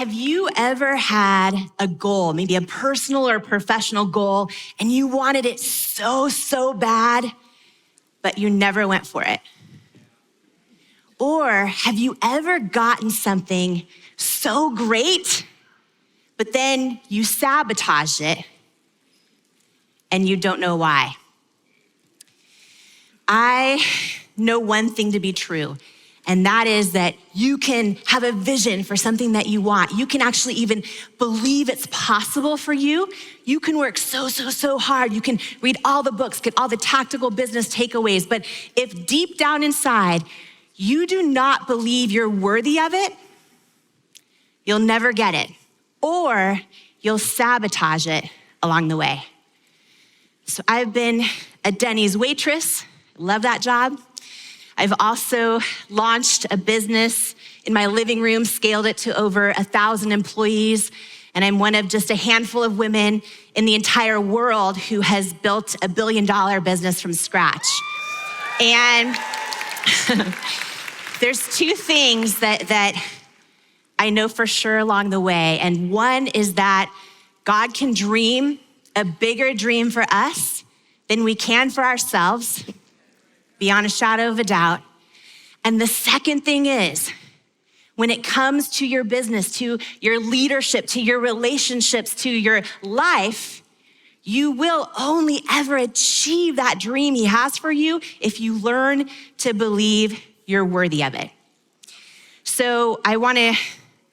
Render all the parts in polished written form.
Have you ever had a goal, maybe a personal or professional goal, and you wanted it so bad, but you never went for it? Or have you ever gotten something so great, but then you sabotage it and you don't know why? I know one thing to be true, and that is that you can have a vision for something that you want. You can actually even believe it's possible for you. You can work so hard. You can read all the books, get all the tactical business takeaways. But if deep down inside, you do not believe you're worthy of it, you'll never get it. Or you'll sabotage it along the way. So I've been a Denny's waitress. Love that job. I've also launched a business in my living room, scaled it to over 1,000 employees, and I'm one of just a handful of women in the entire world who has built a $1 billion business from scratch. And there's two things that I know for sure along the way, and one is that God can dream a bigger dream for us than we can for ourselves, beyond a shadow of a doubt. And the second thing is, when it comes to your business, to your leadership, to your relationships, to your life, you will only ever achieve that dream he has for you if you learn to believe you're worthy of it. So I wanna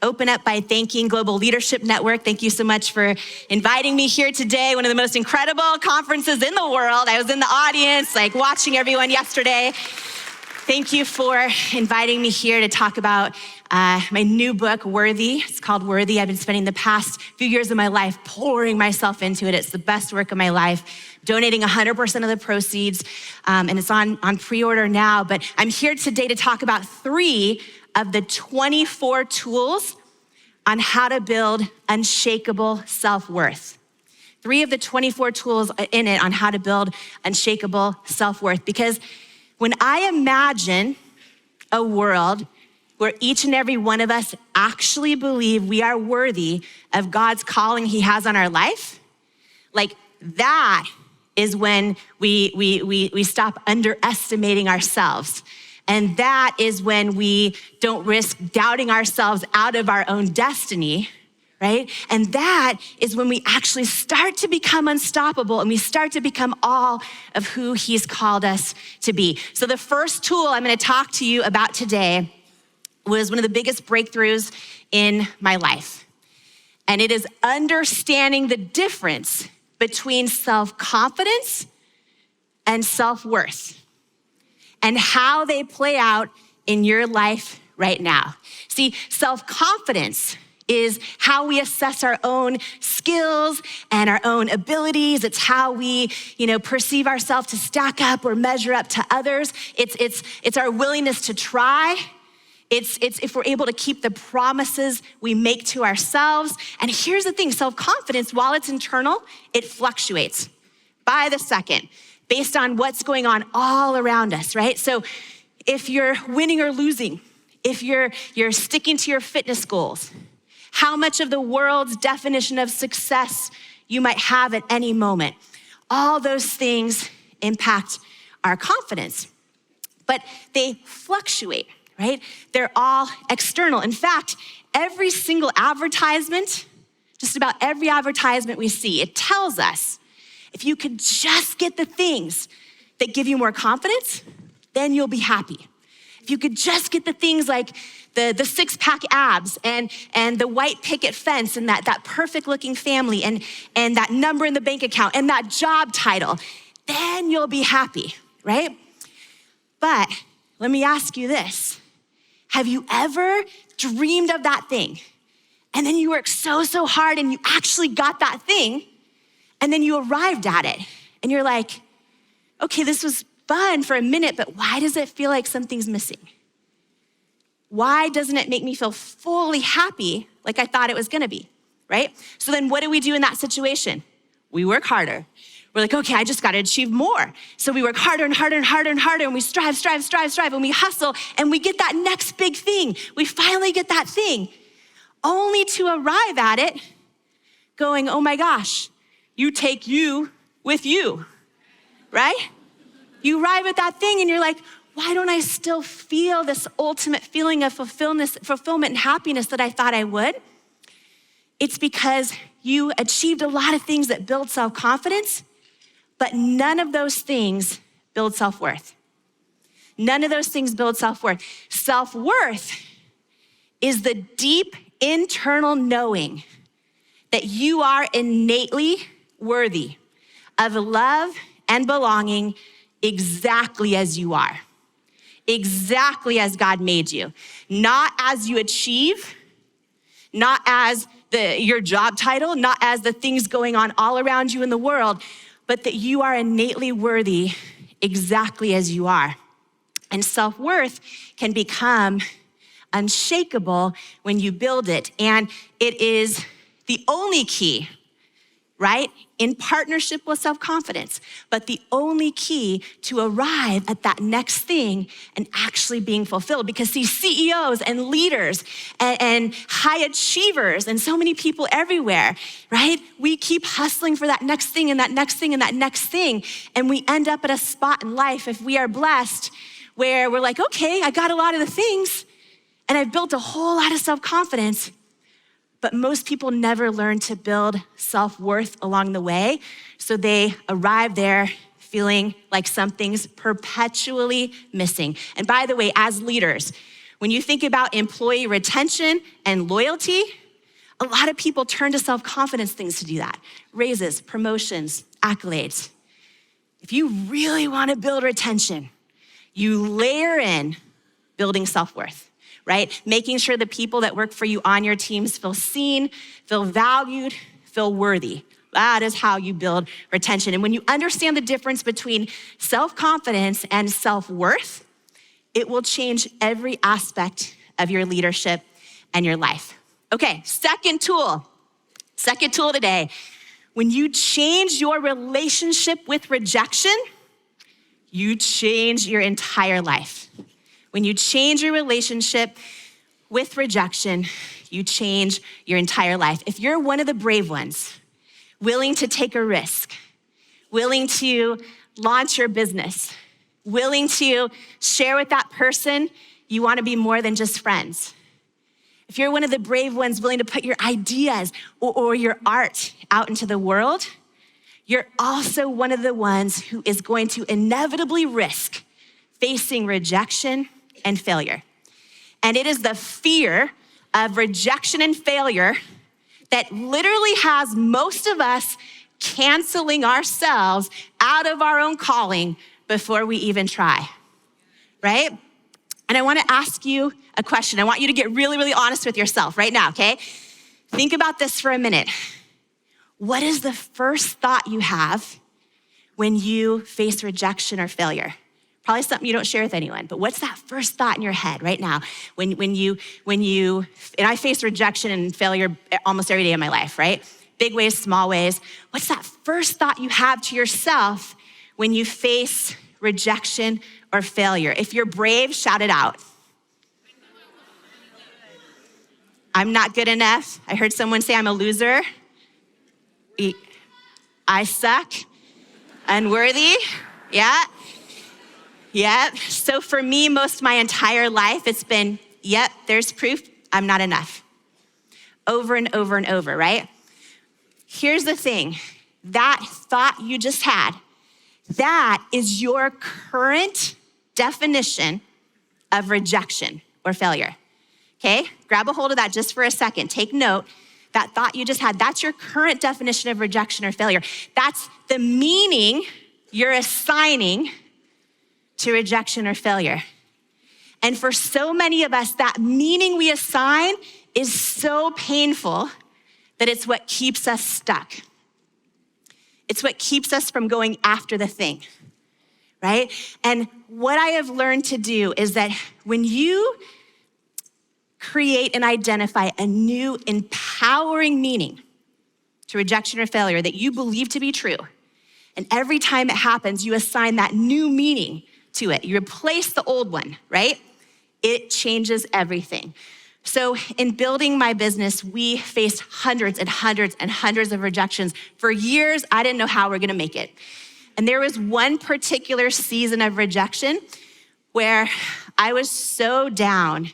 open up by thanking Global Leadership Network. Thank you so much for inviting me here today, one of the most incredible conferences in the world. I was in the audience, watching everyone yesterday. Thank you for inviting me here to talk about my new book, Worthy. It's called Worthy. I've been spending the past few years of my life pouring myself into it. It's the best work of my life, donating 100% of the proceeds, and it's on pre-order now. But I'm here today to talk about 3 of the 24 tools on how to build unshakable self-worth. 3 of the 24 tools in it on how to build unshakable self-worth. Because when I imagine a world where each and every one of us actually believe we are worthy of God's calling he has on our life, that is when we stop underestimating ourselves. And that is when we don't risk doubting ourselves out of our own destiny, right? And that is when we actually start to become unstoppable and we start to become all of who he's called us to be. So the first tool I'm gonna talk to you about today was one of the biggest breakthroughs in my life. And it is understanding the difference between self-confidence and self-worth, and how they play out in your life right now. See, self-confidence is how we assess our own skills and our own abilities. It's how we, perceive ourselves to stack up or measure up to others. It's our willingness to try. It's if we're able to keep the promises we make to ourselves. And here's the thing, self-confidence, while it's internal, it fluctuates by the second, based on what's going on all around us, right? So if you're winning or losing, if you're sticking to your fitness goals, how much of the world's definition of success you might have at any moment, all those things impact our confidence. But they fluctuate, right? They're all external. In fact, every single advertisement, just about every advertisement we see, it tells us, if you could just get the things that give you more confidence, then you'll be happy. If you could just get the things like the 6-pack abs and the white picket fence and that perfect looking family and that number in the bank account and that job title, then you'll be happy, right? But let me ask you this. Have you ever dreamed of that thing? And then you worked so hard and you actually got that thing, and then you arrived at it, and you're like, okay, this was fun for a minute, but why does it feel like something's missing? Why doesn't it make me feel fully happy like I thought it was gonna be, right? So then what do we do in that situation? We work harder. We're like, okay, I just gotta achieve more. So we work harder and harder and harder and harder, and we strive, and we hustle, and we get that next big thing. We finally get that thing. only to arrive at it going, oh my gosh, you take you with you, right? You arrive at that thing and you're like, why don't I still feel this ultimate feeling of fulfillment and happiness that I thought I would? It's because you achieved a lot of things that build self-confidence, but none of those things build self-worth. None of those things build self-worth. Self-worth is the deep internal knowing that you are innately worthy of love and belonging exactly as you are, exactly as God made you, not as you achieve, not as your job title, not as the things going on all around you in the world, but that you are innately worthy exactly as you are. And self-worth can become unshakable when you build it. And it is the only key, right? In partnership with self-confidence, but the only key to arrive at that next thing and actually being fulfilled. Because see, CEOs and leaders and high achievers and so many people everywhere, right? We keep hustling for that next thing and that next thing and that next thing. And we end up at a spot in life, if we are blessed, where we're like, okay, I got a lot of the things and I've built a whole lot of self-confidence. But most people never learn to build self-worth along the way. So they arrive there feeling like something's perpetually missing. And by the way, as leaders, when you think about employee retention and loyalty, a lot of people turn to self-confidence things to do that. Raises, promotions, accolades. If you really want to build retention, you layer in building self-worth. Right? Making sure the people that work for you on your teams feel seen, feel valued, feel worthy. That is how you build retention. And when you understand the difference between self-confidence and self-worth, it will change every aspect of your leadership and your life. Okay, second tool today. When you change your relationship with rejection, you change your entire life. When you change your relationship with rejection, you change your entire life. If you're one of the brave ones, willing to take a risk, willing to launch your business, willing to share with that person you want to be more than just friends. If you're one of the brave ones willing to put your ideas or your art out into the world, you're also one of the ones who is going to inevitably risk facing rejection and failure. And it is the fear of rejection and failure that literally has most of us canceling ourselves out of our own calling before we even try, right? And I wanna ask you a question. I want you to get really, really honest with yourself right now, okay? Think about this for a minute. What is the first thought you have when you face rejection or failure? Probably something you don't share with anyone, but what's that first thought in your head right now when you, and I face rejection and failure almost every day of my life, right? Big ways, small ways. What's that first thought you have to yourself when you face rejection or failure? If you're brave, shout it out. I'm not good enough. I heard someone say I'm a loser. I suck. Unworthy. Yeah. Yep. So for me, most of my entire life, it's been, yep, there's proof I'm not enough. Over and over and over, right? Here's the thing. That thought you just had, that is your current definition of rejection or failure. Okay? Grab a hold of that just for a second. Take note. That thought you just had, that's your current definition of rejection or failure. That's the meaning you're assigning to rejection or failure. And for so many of us, that meaning we assign is so painful that it's what keeps us stuck. It's what keeps us from going after the thing, right? And what I have learned to do is that when you create and identify a new empowering meaning to rejection or failure that you believe to be true, and every time it happens, you assign that new meaning to it. You replace the old one, right? It changes everything. So in building my business, we faced hundreds and hundreds and hundreds of rejections. For years, I didn't know how we're gonna make it. And there was one particular season of rejection where I was so down,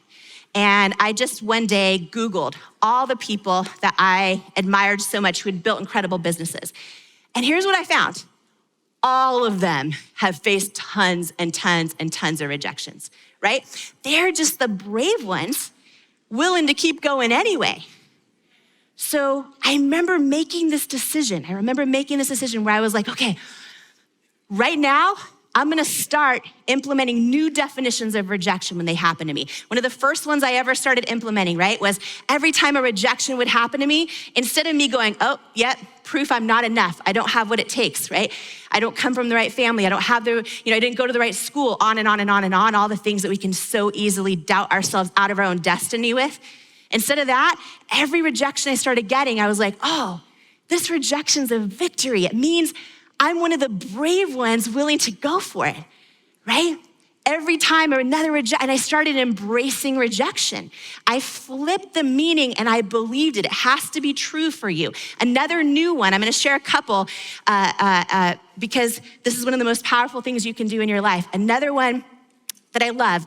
and I just one day Googled all the people that I admired so much who had built incredible businesses. And here's what I found. All of them have faced tons and tons and tons of rejections, right? They're just the brave ones willing to keep going anyway. So I remember making this decision. Where I was like, okay, right now, I'm gonna start implementing new definitions of rejection when they happen to me. One of the first ones I ever started implementing, right, was every time a rejection would happen to me, instead of me going, oh, yep, proof I'm not enough, I don't have what it takes, right? I don't come from the right family, I don't have I didn't go to the right school, on and on and on and on, all the things that we can so easily doubt ourselves out of our own destiny with. Instead of that, every rejection I started getting, I was like, oh, this rejection's a victory. It means I'm one of the brave ones willing to go for it, right? Every time or another rejection, and I started embracing rejection. I flipped the meaning and I believed it. It has to be true for you. Another new one, I'm gonna share a couple because this is one of the most powerful things you can do in your life. Another one that I love,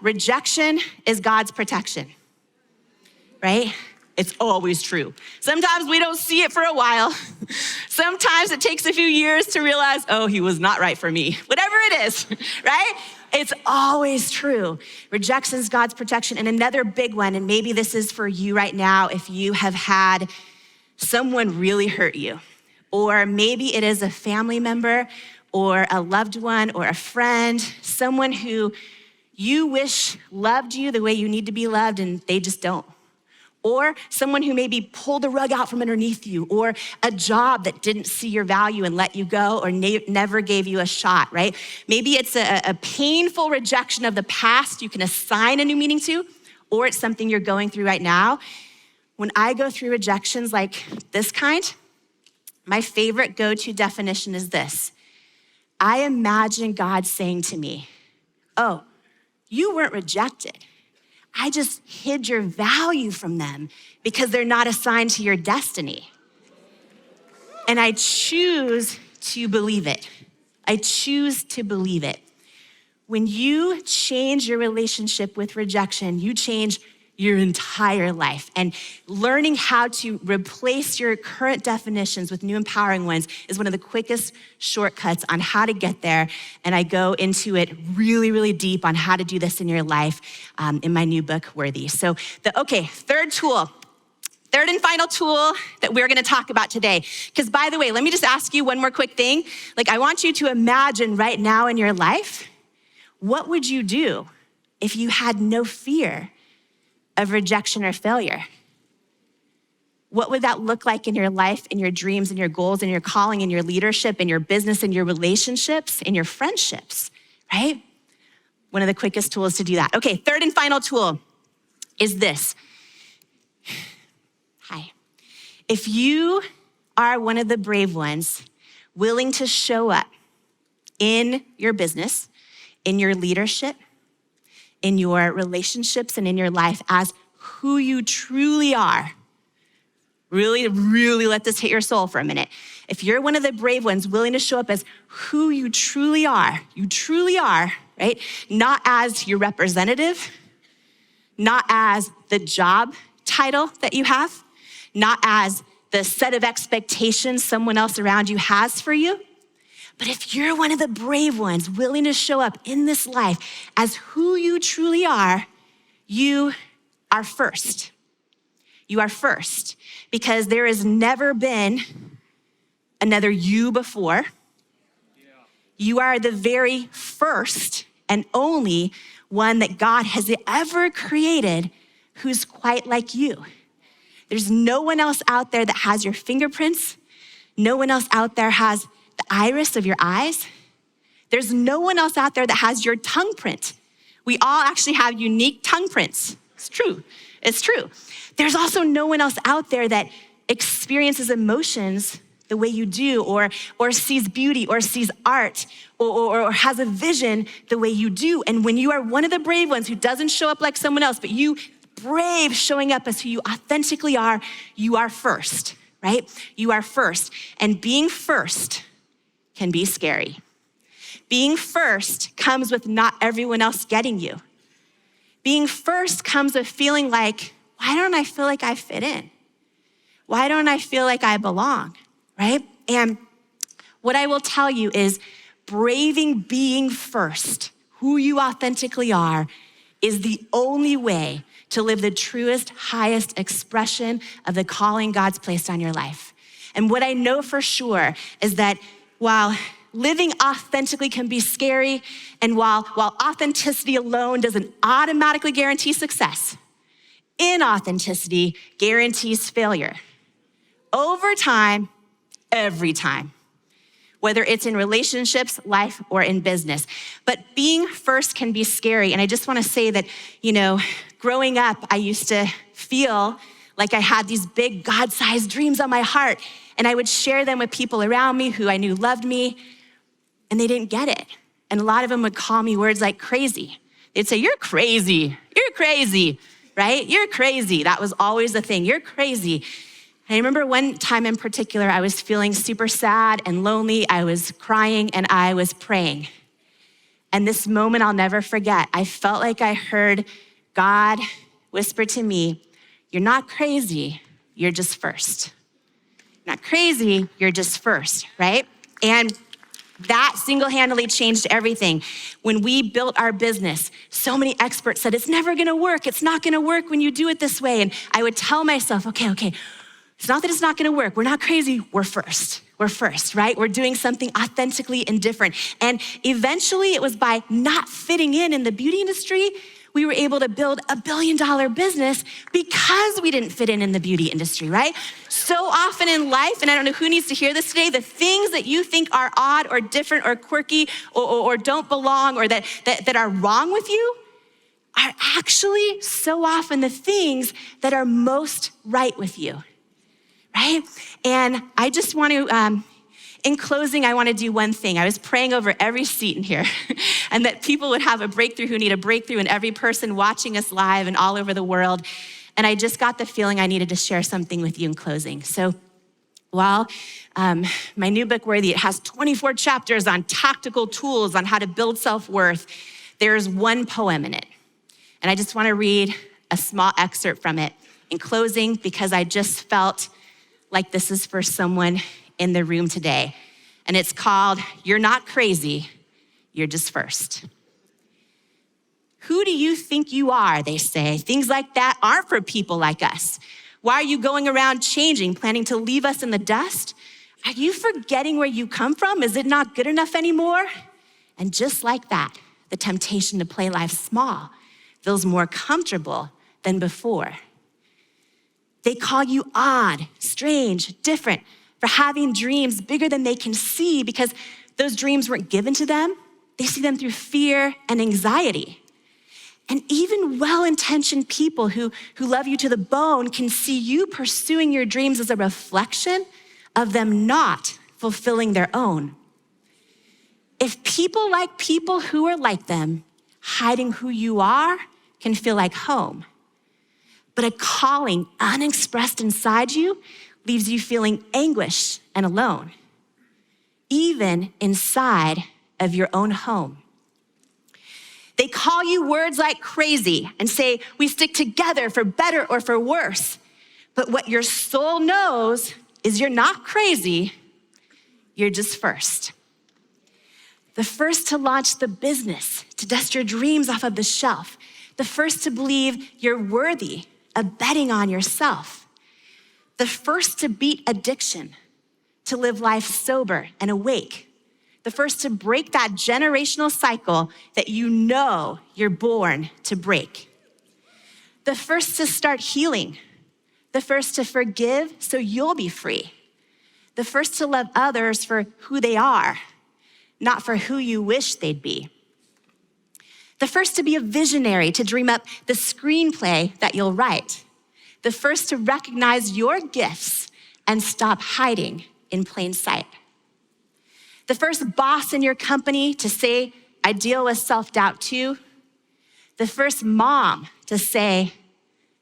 rejection is God's protection, right? It's always true. Sometimes we don't see it for a while. Sometimes it takes a few years to realize, oh, he was not right for me. Whatever it is, right? It's always true. Rejection is God's protection. And another big one, and maybe this is for you right now, if you have had someone really hurt you, or maybe it is a family member or a loved one or a friend, someone who you wish loved you the way you need to be loved and they just don't. Or someone who maybe pulled the rug out from underneath you, or a job that didn't see your value and let you go, or never gave you a shot, right? Maybe it's a painful rejection of the past you can assign a new meaning to, or it's something you're going through right now. When I go through rejections like this kind, my favorite go-to definition is this. I imagine God saying to me, oh, you weren't rejected. I just hid your value from them because they're not assigned to your destiny. And I choose to believe it. I choose to believe it. When you change your relationship with rejection, you change your entire life. And learning how to replace your current definitions with new empowering ones is one of the quickest shortcuts on how to get there. And I go into it really, really deep on how to do this in your life in my new book, Worthy. So third and final tool that we're gonna talk about today. Because by the way, let me just ask you one more quick thing. I want you to imagine right now in your life, what would you do if you had no fear of rejection or failure? What would that look like in your life, in your dreams, in your goals, in your calling, in your leadership, in your business, in your relationships, in your friendships, right? One of the quickest tools to do that. Okay, third and final tool is this. Hi. If you are one of the brave ones willing to show up in your business, in your leadership, in your relationships, and in your life as who you truly are, really, really let this hit your soul for a minute. If you're one of the brave ones willing to show up as who you truly are, right? Not as your representative, not as the job title that you have, not as the set of expectations someone else around you has for you. But if you're one of the brave ones willing to show up in this life as who you truly are, you are first. You are first because there has never been another you before. You are the very first and only one that God has ever created who's quite like you. There's no one else out there that has your fingerprints. No one else out there has the iris of your eyes. There's no one else out there that has your tongue print. We all actually have unique tongue prints. It's true. There's also no one else out there that experiences emotions the way you do, or sees beauty, or sees art, or has a vision the way you do. And when you are one of the brave ones who doesn't show up like someone else, but you brave showing up as who you authentically are, you are first, right? You are first. And being first can be scary. Being first comes with not everyone else getting you. Being first comes with feeling like, why don't I feel like I fit in? Why don't I feel like I belong, right? And what I will tell you is braving being first, who you authentically are, is the only way to live the truest, highest expression of the calling God's placed on your life. And what I know for sure is that while living authentically can be scary, and while authenticity alone doesn't automatically guarantee success, inauthenticity guarantees failure. Over time, every time, whether it's in relationships, life, or in business. But being first can be scary. And I just wanna say that, growing up, I used to feel like I had these big God-sized dreams on my heart, and I would share them with people around me who I knew loved me, and they didn't get it. And a lot of them would call me words like crazy. They'd say, you're crazy, right? You're crazy. That was always the thing, you're crazy. And I remember one time in particular, I was feeling super sad and lonely. I was crying and I was praying. And this moment I'll never forget. I felt like I heard God whisper to me, you're not crazy, you're just first. Not crazy, you're just first, right? And that single-handedly changed everything. When we built our business, so many experts said, it's never gonna work. It's not gonna work when you do it this way. And I would tell myself, okay, it's not that it's not gonna work. We're not crazy, we're first, right? We're doing something authentically and different. And eventually it was by not fitting in the beauty industry, we were able to build $1 billion business because we didn't fit in the beauty industry, right? So often in life, and I don't know who needs to hear this today, the things that you think are odd or different or quirky or don't belong or that are wrong with you are actually so often the things that are most right with you, right? And I just want to, in closing, I want to do one thing. I was praying over every seat in here and that people would have a breakthrough who need a breakthrough, and every person watching us live and all over the world. And I just got the feeling I needed to share something with you in closing. So while my new book, Worthy, it has 24 chapters on tactical tools on how to build self-worth, there's one poem in it. And I just want to read a small excerpt from it in closing because I just felt like this is for someone in the room today. And it's called, You're Not Crazy, You're Just First. Who do you think you are, they say. Things like that aren't for people like us. Why are you going around changing, planning to leave us in the dust? Are you forgetting where you come from? Is it not good enough anymore? And just like that, the temptation to play life small feels more comfortable than before. They call you odd, strange, different, for having dreams bigger than they can see because those dreams weren't given to them. They see them through fear and anxiety. And even well-intentioned people who love you to the bone can see you pursuing your dreams as a reflection of them not fulfilling their own. If people like people who are like them, hiding who you are can feel like home. But a calling unexpressed inside you leaves you feeling anguish and alone, even inside of your own home. They call you words like crazy and say, we stick together for better or for worse. But what your soul knows is you're not crazy, you're just first. The first to launch the business, to dust your dreams off of the shelf. The first to believe you're worthy of betting on yourself. The first to beat addiction, to live life sober and awake. The first to break that generational cycle that you know you're born to break. The first to start healing. The first to forgive so you'll be free. The first to love others for who they are, not for who you wish they'd be. The first to be a visionary, to dream up the screenplay that you'll write. The first to recognize your gifts and stop hiding in plain sight. The first boss in your company to say, I deal with self-doubt too. The first mom to say,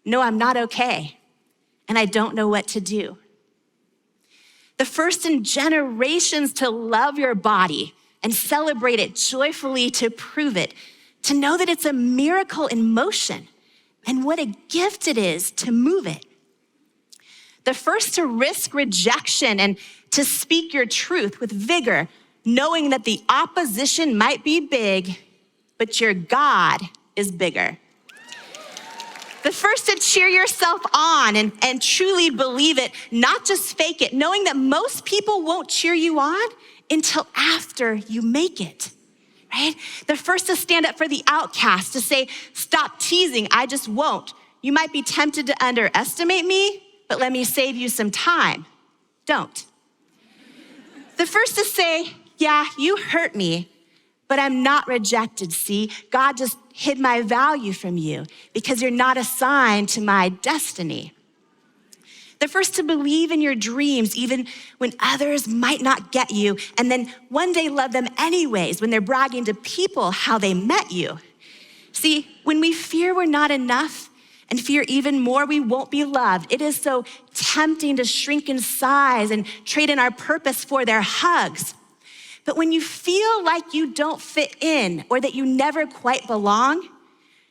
No, I'm not okay, and I don't know what to do. The first in generations to love your body and celebrate it joyfully, to prove it, to know that it's a miracle in motion and what a gift it is to move it. The first to risk rejection and to speak your truth with vigor, knowing that the opposition might be big, but your God is bigger. The first to cheer yourself on and truly believe it, not just fake it, knowing that most people won't cheer you on until after you make it, right? The first to stand up for the outcast, to say, stop teasing, I just won't. You might be tempted to underestimate me, but let me save you some time. Don't. The first to say, yeah, you hurt me, but I'm not rejected, see? God just hid my value from you because you're not assigned to my destiny. The first to believe in your dreams, even when others might not get you, and then one day love them anyways when they're bragging to people how they met you. See, when we fear we're not enough and fear even more we won't be loved, it is so tempting to shrink in size and trade in our purpose for their hugs. But when you feel like you don't fit in or that you never quite belong,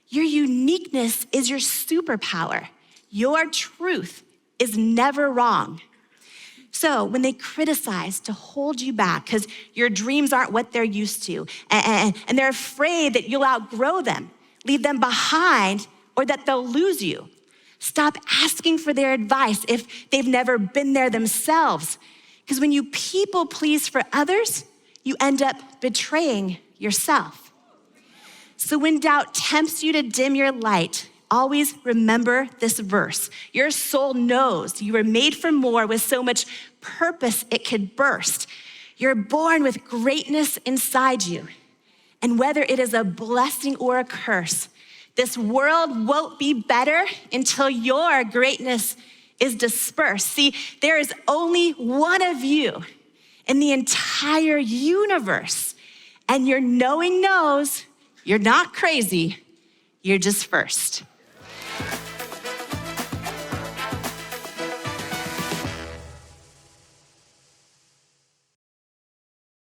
your uniqueness is your superpower. Your truth is never wrong. So when they criticize to hold you back because your dreams aren't what they're used to, and they're afraid that you'll outgrow them, leave them behind, or that they'll lose you, stop asking for their advice if they've never been there themselves. Because when you people please for others, you end up betraying yourself. So when doubt tempts you to dim your light, always remember this verse. Your soul knows you were made for more with so much purpose it could burst. You're born with greatness inside you. And whether it is a blessing or a curse, this world won't be better until your greatness is dispersed. See, there is only one of you in the entire universe. And your knowing knows you're not crazy, you're just first.